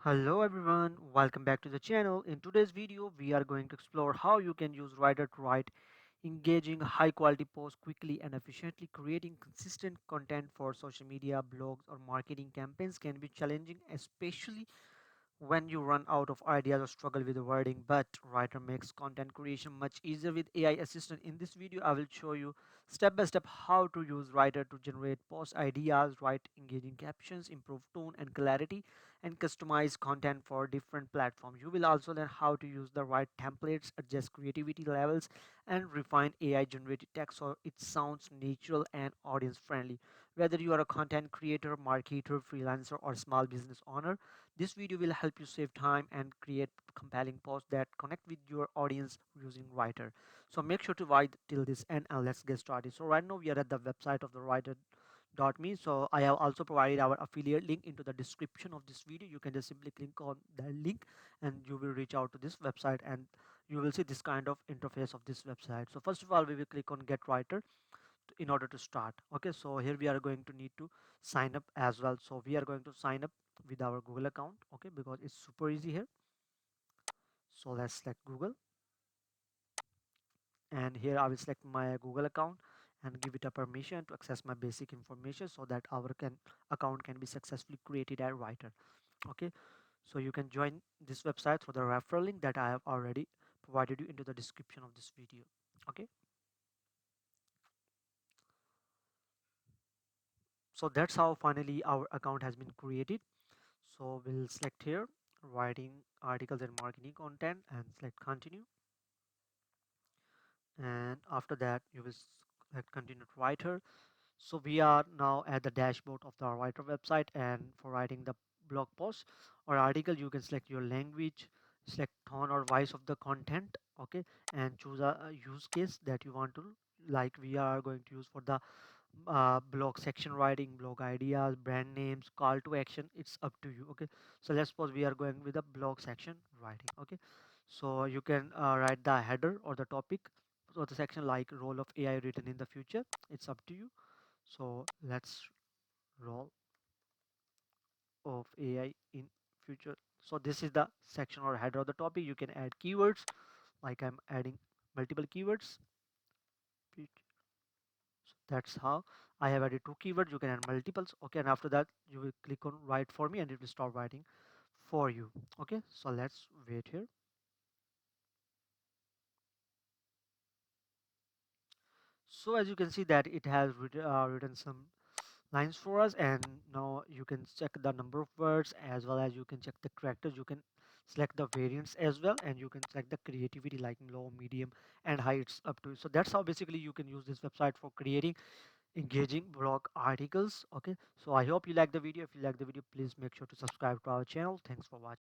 Hello everyone, welcome back to the channel. In today's video, we are going to explore how you can use Writer to write engaging, high quality posts quickly and efficiently. Creating consistent content for social media, blogs, or marketing campaigns can be challenging, especially when you run out of ideas or struggle with the wording, but Writer makes content creation much easier with AI assistant. In this video I will show you step by step how to use Writer to generate post ideas, write engaging captions, improve tone and clarity, and customize content for different platforms. You will also learn how to use the right templates, adjust creativity levels, and refine AI generated text so it sounds natural and audience friendly. Whether you are a content creator, marketer, freelancer, or small business owner, this video will help you save time and create compelling posts that connect with your audience using Writer. So make sure to watch till this end and let's get started. So right now we are at the website of the Writer.me. So I have also provided our affiliate link into the description of this video. You can just simply click on the link and you will reach out to this website and you will see this kind of interface of this website. So first of all, we will click on Get Writer in order to start. Okay, so here we are going to need to sign up as well. So we are going to sign up with our Google account, okay, because it's super easy here. So let's select Google, and here I will select my Google account and give it a permission to access my basic information so that our account can be successfully created at Writer. Okay, so you can join this website through the referral link that I have already provided you into the description of this video. Okay, so that's how finally our account has been created. So we'll select here writing articles and marketing content and select continue, and after that you will select continue to Writer. So we are now at the dashboard of the Writer website, and for writing the blog post or article you can select your language, select tone or voice of the content, okay, and choose a use case that you want to, like we are going to use for the blog section writing, blog ideas, brand names, call to action. It's up to you. Okay, so let's suppose we are going with the blog section writing. Okay, so you can write the header or the topic, so the section like role of AI written in the future. It's up to you. So let's role of AI in future. So this is the section or header of the topic. You can add keywords, like I'm adding multiple keywords. So that's how I have added two keywords. You can add multiples. Okay, and after that you will click on write for me and it will start writing for you. Okay, so let's wait here. So as you can see that it has written some lines for us, and now you can check the number of words as well as you can check the characters. You can select the variants as well, and you can select the creativity like low, medium, and high. It's up to you. So that's how basically you can use this website for creating engaging blog articles. Okay, so I hope you like the video. If you like the video, please make sure to subscribe to our channel. Thanks for watching.